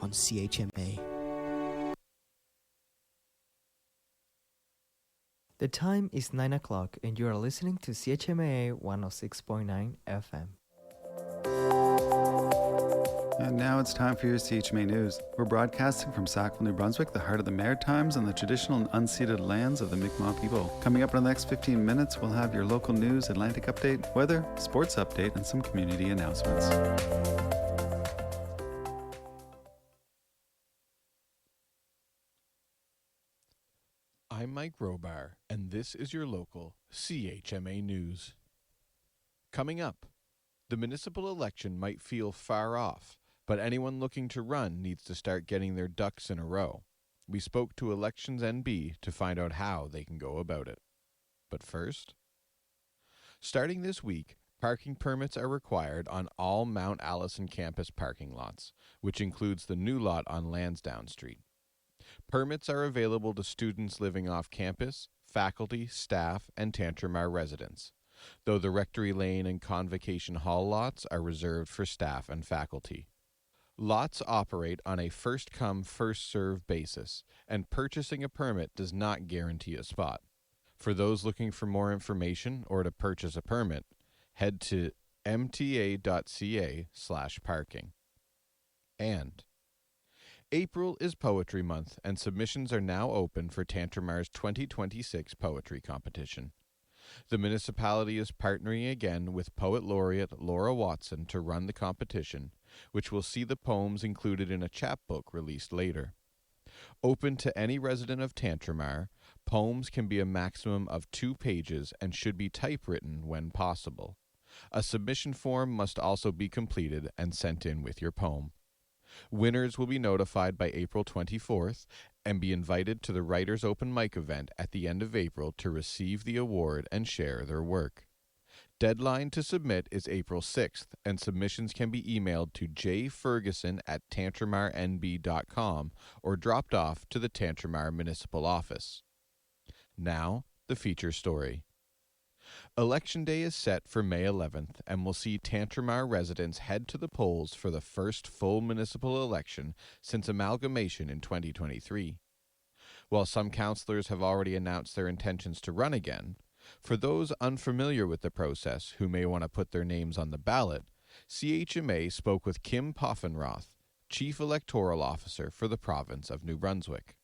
on CHMA. The time is 9 o'clock and you are listening to CHMA 106.9 FM. And now it's time for your CHMA News. We're broadcasting from Sackville, New Brunswick, the heart of the Maritimes and the traditional and unceded lands of the Mi'kmaq people. Coming up in the next 15 minutes, we'll have your local news, Atlantic update, weather, sports update, and some community announcements. I'm Mike Robar, and this is your local CHMA News. Coming up, the municipal election might feel far off, but anyone looking to run needs to start getting their ducks in a row. We spoke to Elections NB to find out how they can go about it. But first, starting this week, parking permits are required on all Mount Allison campus parking lots, which includes the new lot on Lansdowne Street. Permits are available to students living off campus, faculty, staff, and Tantramar residents, though the Rectory Lane and Convocation Hall lots are reserved for staff and faculty. Lots operate on a first-come, first-served basis, and purchasing a permit does not guarantee a spot. For those looking for more information or to purchase a permit, head to mta.ca/parking. And April is Poetry Month, and submissions are now open for Tantramar's 2026 poetry competition. The municipality is partnering again with Poet Laureate Laura Watson to run the competition, which will see the poems included in a chapbook released later. Open to any resident of Tantramar, poems can be a maximum of 2 pages and should be typewritten when possible. A submission form must also be completed and sent in with your poem. Winners will be notified by April 24th and be invited to the Writers' Open Mic event at the end of April to receive the award and share their work. Deadline to submit is April 6th, and submissions can be emailed to jferguson@tantramarnb.com or dropped off to the Tantramar Municipal Office. Now, the feature story. Election Day is set for May 11th and will see Tantramar residents head to the polls for the first full municipal election since amalgamation in 2023. While some councillors have already announced their intentions to run again, for those unfamiliar with the process who may want to put their names on the ballot, CHMA spoke with Kim Poffenroth, Chief Electoral Officer for the province of New Brunswick.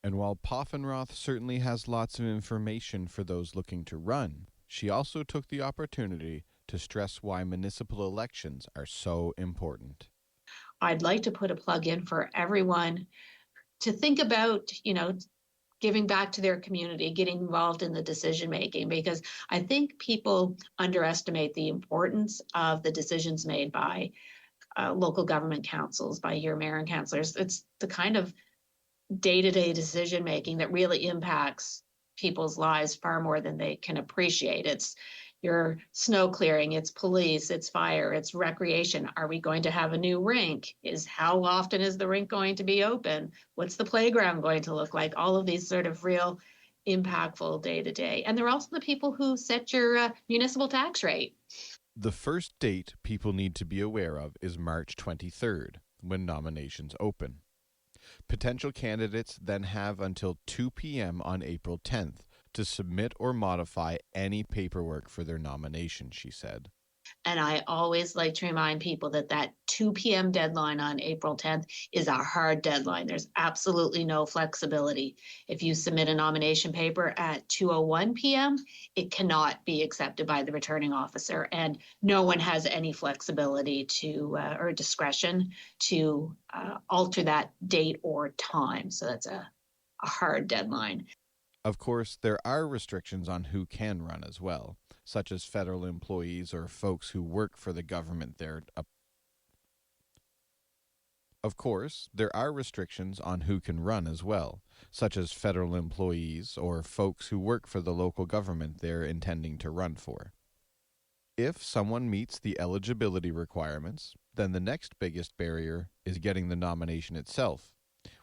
And while Poffenroth certainly has lots of information for those looking to run, she also took the opportunity to stress why municipal elections are so important. I'd like to put a plug in for everyone to think about, giving back to their community, getting involved in the decision making, because I think people underestimate the importance of the decisions made by local government councils, by your mayor and councillors. It's the kind of day-to-day decision making that really impacts people's lives far more than they can appreciate. It's your snow clearing, it's police, it's fire, it's recreation. Are we going to have a new rink? How often is the rink going to be open? What's the playground going to look like? All of these sort of real impactful day-to-day. And they're also the people who set your municipal tax rate. The first date people need to be aware of is March 23rd, when nominations open. Potential candidates then have until 2 p.m. on April 10th to submit or modify any paperwork for their nomination, she said. And I always like to remind people that 2 p.m. deadline on April 10th is a hard deadline. There's absolutely no flexibility. If you submit a nomination paper at 2:01 p.m., it cannot be accepted by the returning officer, and no one has any flexibility or discretion to alter that date or time. So that's a hard deadline. Of course, there are restrictions on who can run as well, such as federal employees or folks who work for the government there. Of course, there are restrictions on who can run as well, such as federal employees or folks who work for the local government they're intending to run for. If someone meets the eligibility requirements, then the next biggest barrier is getting the nomination itself,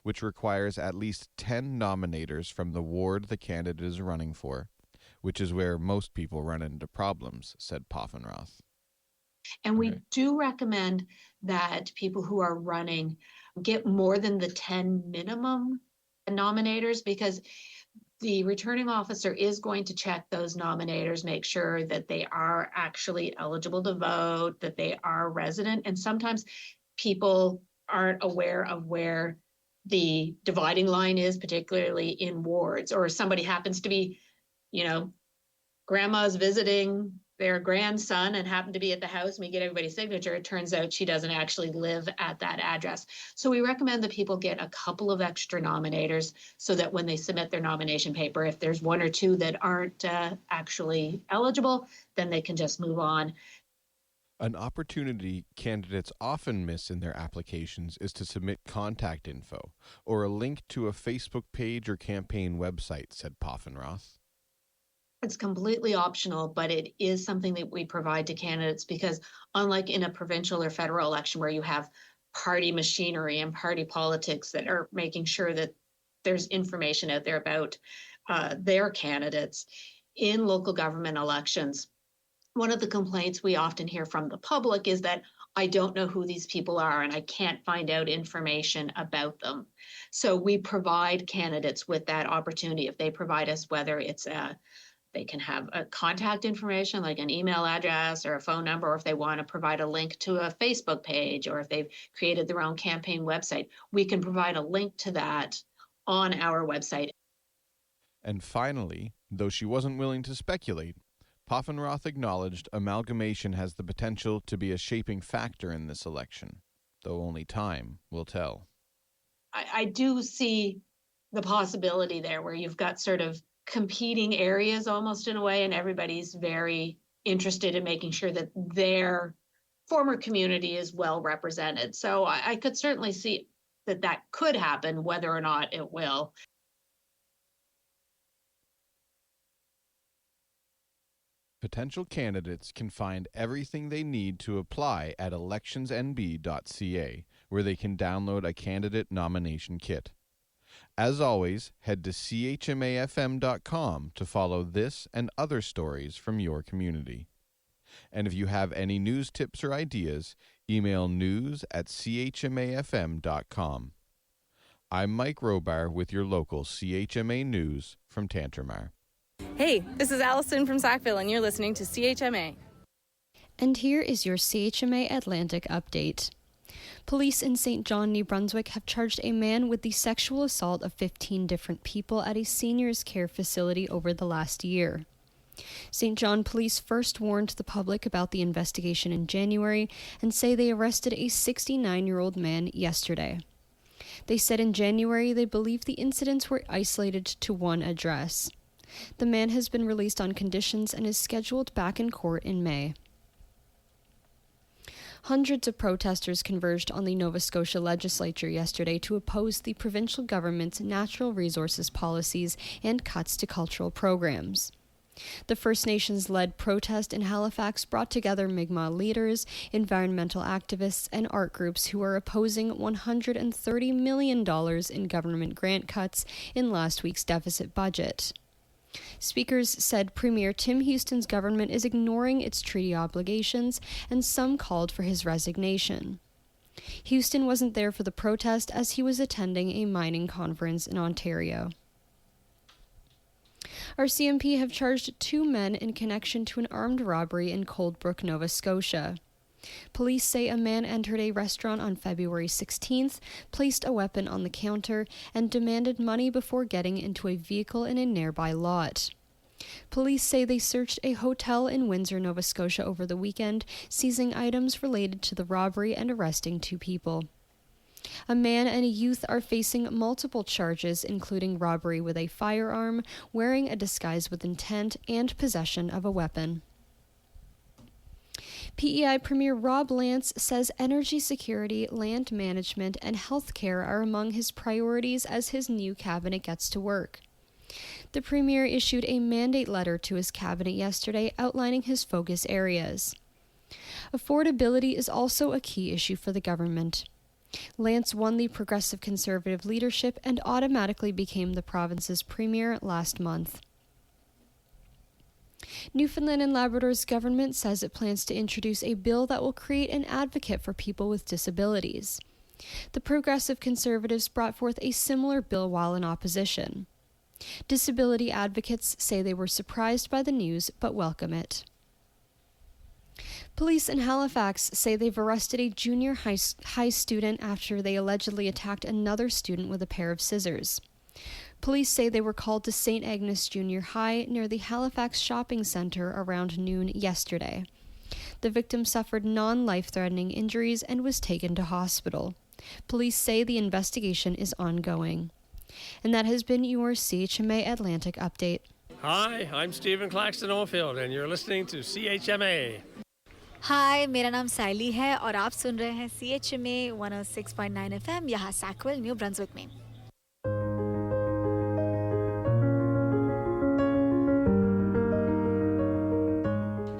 which requires at least 10 nominators from the ward the candidate is running for, which is where most people run into problems, said Poffenroth. And we do recommend that people who are running get more than the 10 minimum nominators, because the returning officer is going to check those nominators, make sure that they are actually eligible to vote, that they are resident. And sometimes people aren't aware of where the dividing line is, particularly in wards, or somebody happens to be, grandma's visiting their grandson and happened to be at the house, and we get everybody's signature. It turns out she doesn't actually live at that address. So we recommend that people get a couple of extra nominators so that when they submit their nomination paper, if there's one or two that aren't actually eligible, then they can just move on. An opportunity candidates often miss in their applications is to submit contact info or a link to a Facebook page or campaign website, said Poffenroth. It's completely optional, but it is something that we provide to candidates because unlike in a provincial or federal election where you have party machinery and party politics that are making sure that there's information out there about their candidates, in local government elections, one of the complaints we often hear from the public is that I don't know who these people are and I can't find out information about them. So we provide candidates with that opportunity. If they provide us, whether it's they can have a contact information like an email address or a phone number, or if they want to provide a link to a Facebook page, or if they've created their own campaign website, we can provide a link to that on our website. And finally, though she wasn't willing to speculate, Poffenroth acknowledged amalgamation has the potential to be a shaping factor in this election, though only time will tell. I do see the possibility there where you've got sort of competing areas almost in a way, and everybody's very interested in making sure that their former community is well represented. So I could certainly see that could happen, whether or not it will. Potential candidates can find everything they need to apply at electionsnb.ca, where they can download a candidate nomination kit. As always, head to chmafm.com to follow this and other stories from your community. And if you have any news tips or ideas, email news@chmafm.com. I'm Mike Robar with your local CHMA News from Tantramar. Hey, this is Allison from Sackville, and you're listening to CHMA. And here is your CHMA Atlantic update. Police in St. John, New Brunswick have charged a man with the sexual assault of 15 different people at a seniors' care facility over the last year. St. John police first warned the public about the investigation in January and say they arrested a 69-year-old man yesterday. They said in January they believe the incidents were isolated to one address. The man has been released on conditions and is scheduled back in court in May. Hundreds of protesters converged on the Nova Scotia legislature yesterday to oppose the provincial government's natural resources policies and cuts to cultural programs. The First Nations-led protest in Halifax brought together Mi'kmaq leaders, environmental activists, and art groups who are opposing $130 million in government grant cuts in last week's deficit budget. Speakers said Premier Tim Houston's government is ignoring its treaty obligations, and some called for his resignation. Houston wasn't there for the protest as he was attending a mining conference in Ontario. RCMP have charged 2 men in connection to an armed robbery in Coldbrook, Nova Scotia. Police say a man entered a restaurant on February 16th, placed a weapon on the counter, and demanded money before getting into a vehicle in a nearby lot. Police say they searched a hotel in Windsor, Nova Scotia over the weekend, seizing items related to the robbery and arresting 2 people. A man and a youth are facing multiple charges, including robbery with a firearm, wearing a disguise with intent, and possession of a weapon. PEI Premier Rob Lance says energy security, land management, and healthcare are among his priorities as his new cabinet gets to work. The Premier issued a mandate letter to his cabinet yesterday outlining his focus areas. Affordability is also a key issue for the government. Lance won the Progressive Conservative leadership and automatically became the province's premier last month. Newfoundland and Labrador's government says it plans to introduce a bill that will create an advocate for people with disabilities. The Progressive Conservatives brought forth a similar bill while in opposition. Disability advocates say they were surprised by the news but welcome it. Police in Halifax say they've arrested a junior high student after they allegedly attacked another student with a pair of scissors. Police say they were called to St. Agnes Junior High near the Halifax Shopping Centre around noon yesterday. The victim suffered non-life-threatening injuries and was taken to hospital. Police say the investigation is ongoing. And that has been your CHMA Atlantic update. Hi, I'm Stephen Claxton Oldfield and you're listening to CHMA. हाय मेरा नाम साइली है और आप सुन रहे हैं CHMA 106.9 FM यहाँ Sackville new Brunswick में।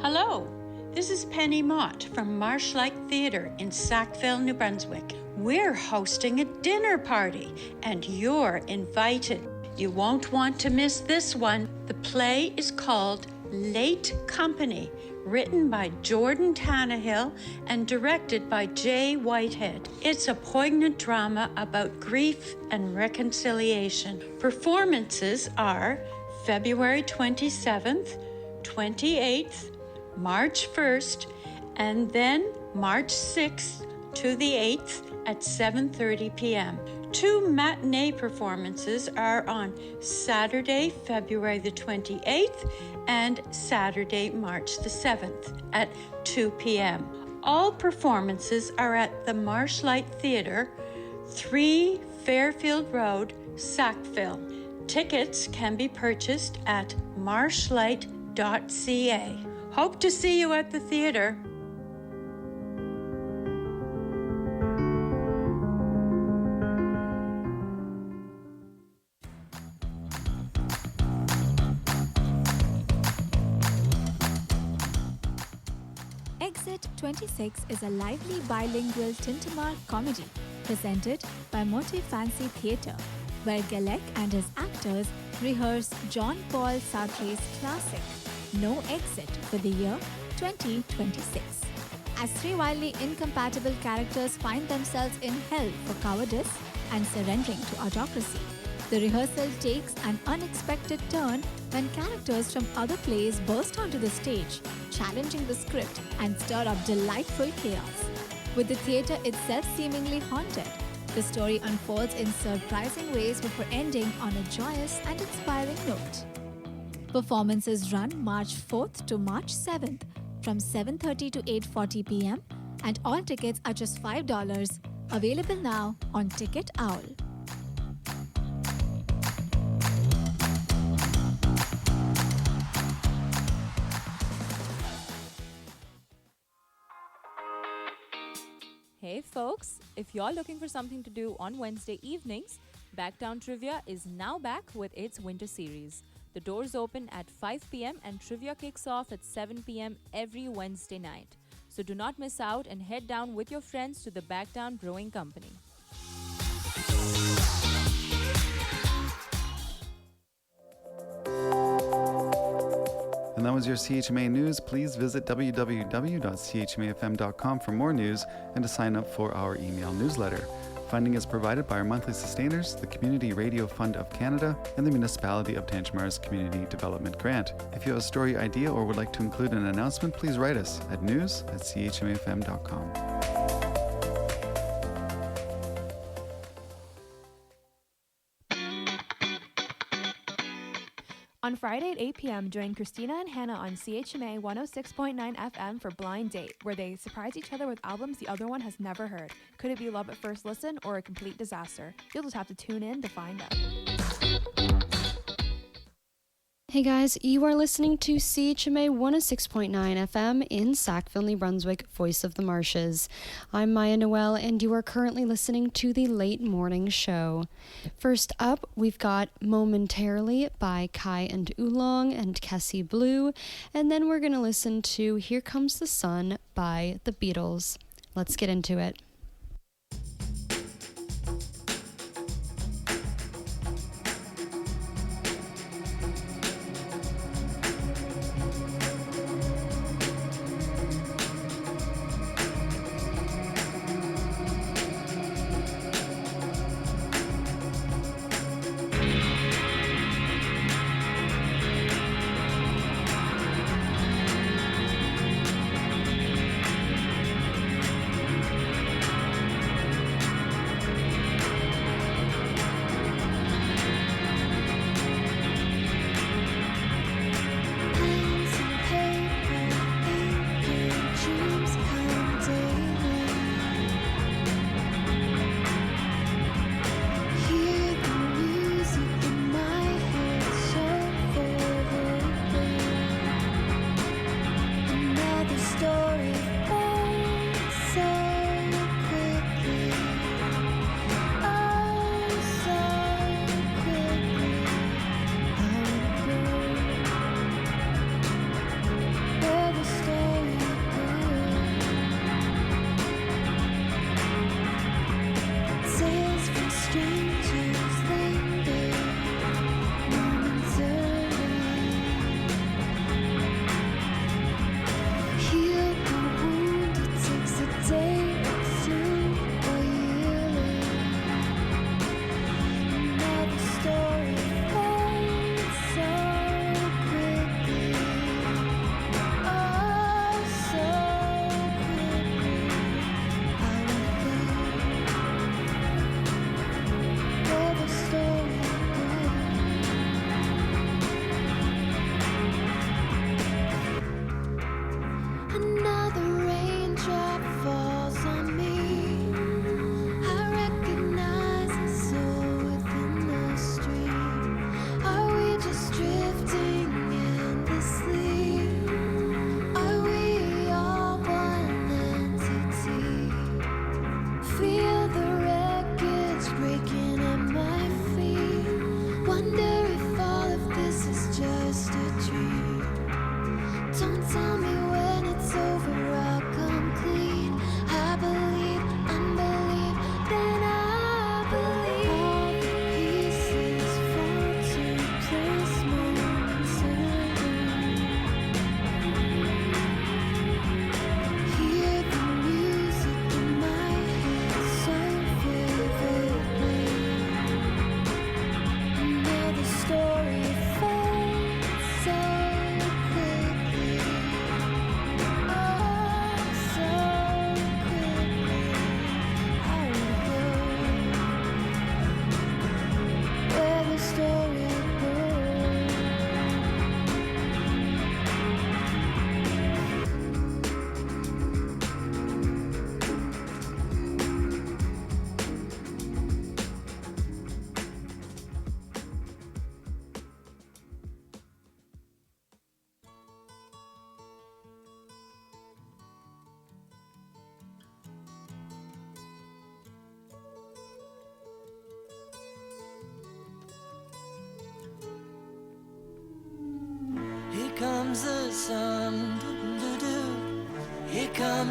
Hello, this is Penny Mott from Marshlight Theatre in Sackville, New Brunswick. We're hosting a dinner party and you're invited. You won't want to miss this one. The play is called Late Company, written by Jordan Tannehill and directed by Jay Whitehead. It's a poignant drama about grief and reconciliation. Performances are February 27th, 28th, March 1st, and then March 6th to the 8th at 7:30 p.m. Two matinee performances are on Saturday, February the 28th and Saturday, March the 7th at 2 p.m. All performances are at the Marshlight Theatre, 3 Fairfield Road, Sackville. Tickets can be purchased at marshlight.ca. Hope to see you at the theatre. Exit 26 is a lively bilingual Tintamar comedy presented by Motive Fancy Theatre, where Galek and his actors rehearse John Paul Sartre's classic No Exit for the year 2026. As three wildly incompatible characters find themselves in hell for cowardice and surrendering to autocracy, the rehearsal takes an unexpected turn when characters from other plays burst onto the stage, challenging the script and stir up delightful chaos. With the theatre itself seemingly haunted, the story unfolds in surprising ways before ending on a joyous and inspiring note. Performances run March 4th to March 7th from 7:30 to 8:40 p.m. and all tickets are just $5, available now on Ticket Owl. Hey folks, if you're looking for something to do on Wednesday evenings, Backtown Trivia is now back with its winter series. The doors open at 5 p.m. and trivia kicks off at 7 p.m. every Wednesday night. So do not miss out and head down with your friends to the Backtown Brewing Company. And that was your CHMA News. Please visit www.chmafm.com for more news and to sign up for our email newsletter. Funding is provided by our monthly sustainers, the Community Radio Fund of Canada, and the Municipality of Tantjamar's Community Development Grant. If you have a story idea or would like to include an announcement, please write us at news@chmafm.com. On Friday at 8 p.m., join Christina and Hannah on CHMA 106.9 FM for Blind Date, where they surprise each other with albums the other one has never heard. Could it be love at first listen or a complete disaster? You'll just have to tune in to find out. Hey guys, you are listening to CHMA 106.9 FM in Sackville, New Brunswick, Voice of the Marshes. I'm Maya Noel, and you are currently listening to the Late Morning Show. First up, we've got Momentarily by Kai and Oolong and Kessie Blue, and then we're going to listen to Here Comes the Sun by the Beatles. Let's get into it.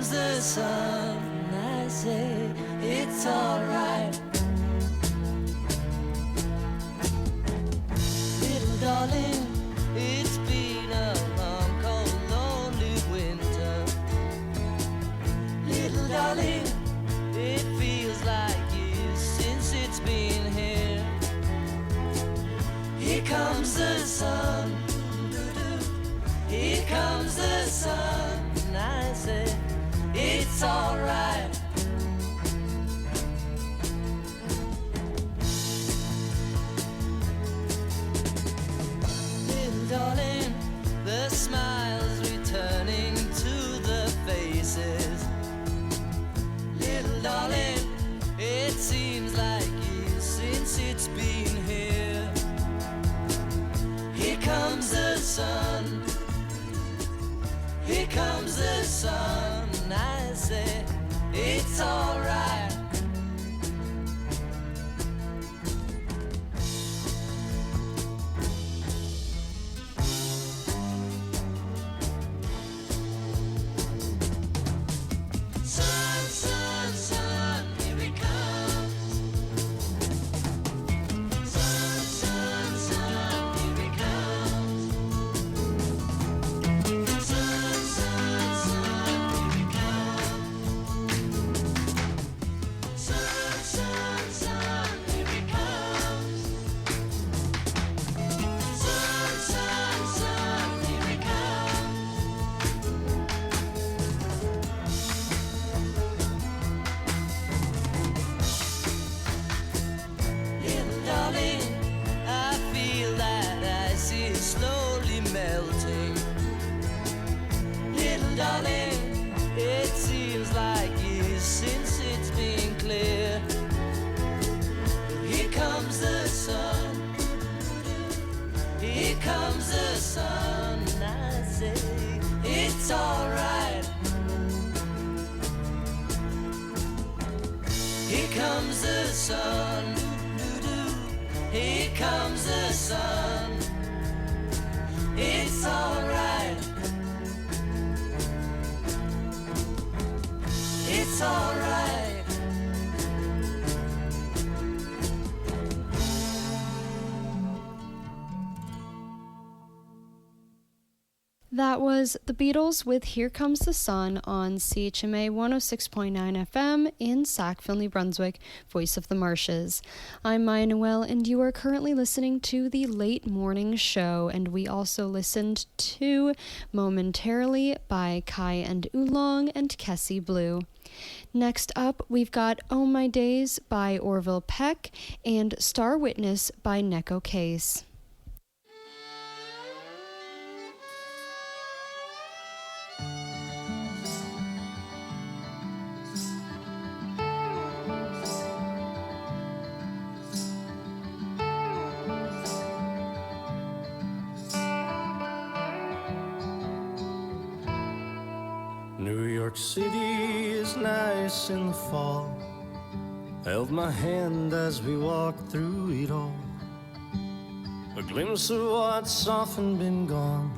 comes the sun, I say it's alright. Little darling, it's been a long, cold, lonely winter. Little darling, it feels like years since it's been here. Here comes the sun, here comes the sun, and I say it's alright. Little darling, the smiles returning to the faces. Little darling, it seems like years since it's been here. Here comes the sun, here comes the sun, and I say it's alright. Sun, sun, sun, here it comes. Sun, sun, sun, here it comes. Sun, sun, sun, here it comes. Sun, sun, sun, here it comes. Sun, sun, sun, here it comes. Little darling, I feel that ice is slowly melting. Little darling, it seems like years since it's been clear. But here comes the sun, here comes the sun, and I say it's alright. Here comes the sun, here comes the sun, it's alright. It's alright. That was The Beatles with Here Comes the Sun on CHMA 106.9 FM in Sackville, New Brunswick, Voice of the Marshes. I'm Maya Noel, and you are currently listening to the Late Morning Show, and we also listened to Momentarily by Kai and Oolong and Kessie Blue. Next up, we've got Oh My Days by Orville Peck and Star Witness by Neko Case. New York City is nice in the fall. Held my hand as we walked through it all. A glimpse of what's often been gone.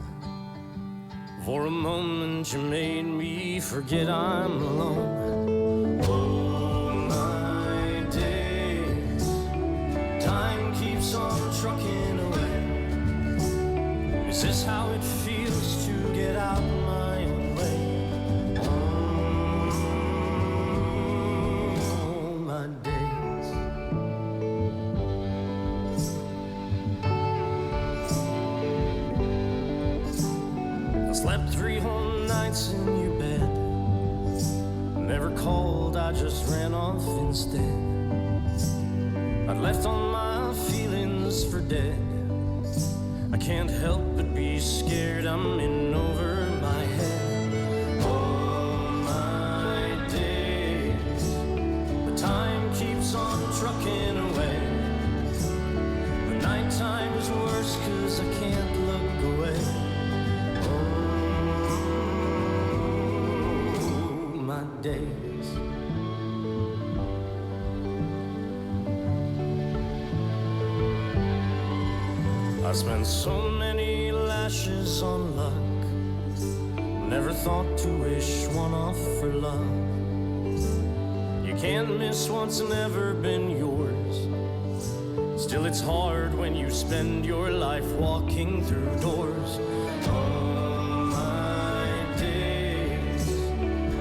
For a moment you made me forget I'm alone. Oh my days, time keeps on trucking away. Is this how it feels to get out my own way? Days. I slept 3 whole nights in your bed. Never called, I just ran off instead. I'd left all my feelings for dead. I can't help but be scared I'm in over my head. Time keeps on trucking away. The nighttime is worse 'cause I can't look away. Oh, my days. I spent so many lashes on luck. never thought to wish one off for love. You can't miss what's never been yours. Still it's hard when you spend your life walking through doors. Oh my days,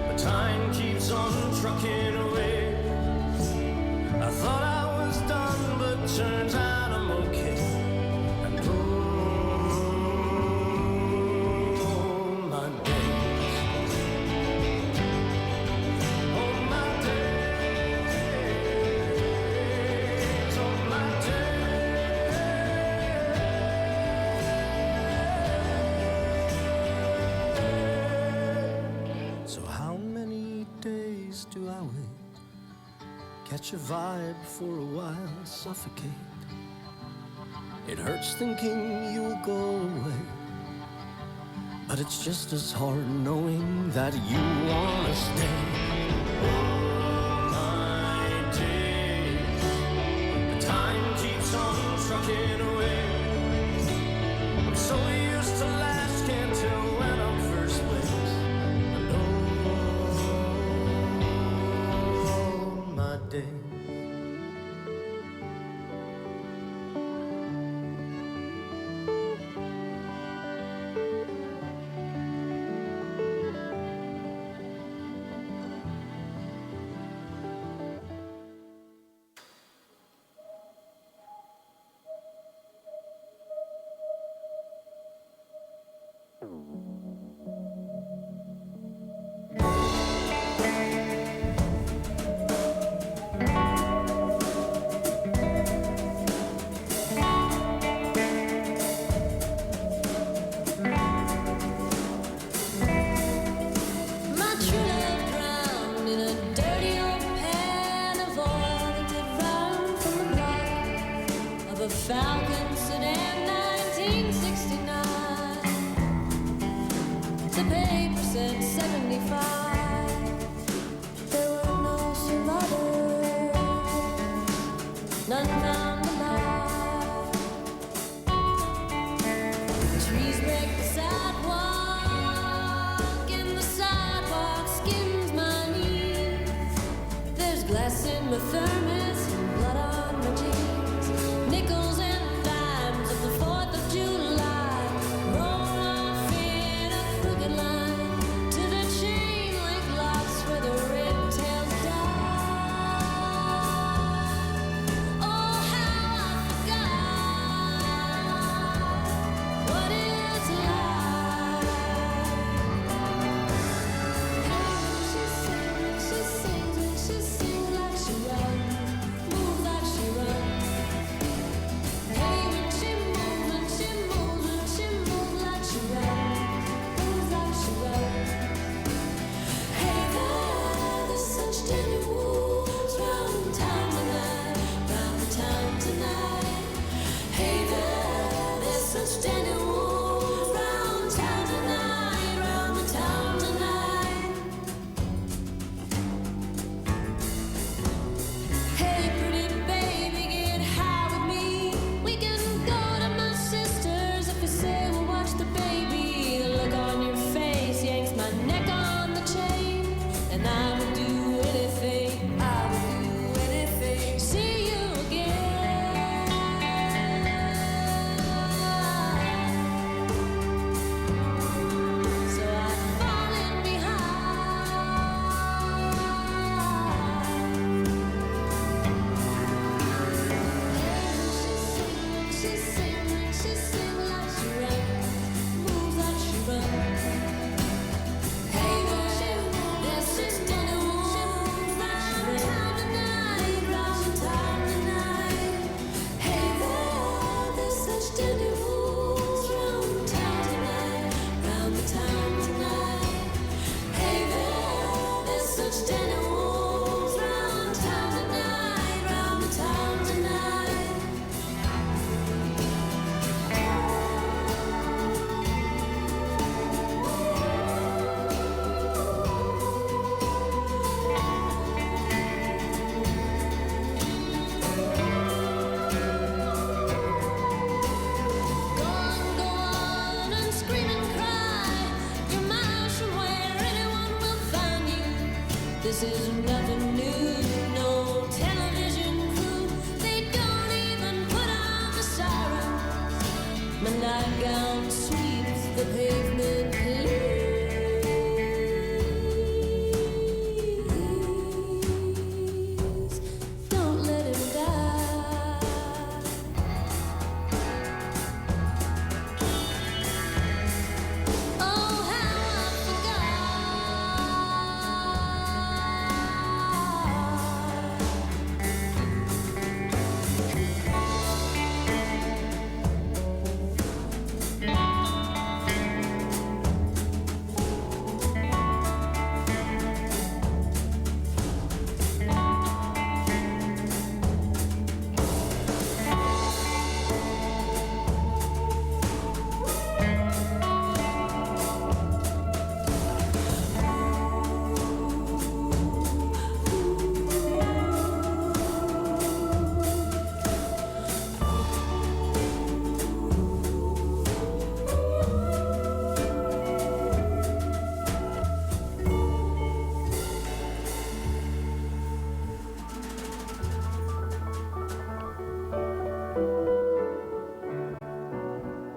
but time keeps on trucking away. I thought I was done, but turns out I'm okay. And oh my days, oh my days, oh my days. So how many days do I wait? Catch a vibe for a while, suffocate. It hurts thinking you'll go away, but it's just as hard knowing that you wanna stay. Oh my days, the time keeps on trucking away. I'm so used to last, can't tell when I'm first place. And oh my days. My true love drowned in a dirty old pan of oil that did run from the blood of a Falcon sedan 1969. The paper said 75. There were no survivors, none.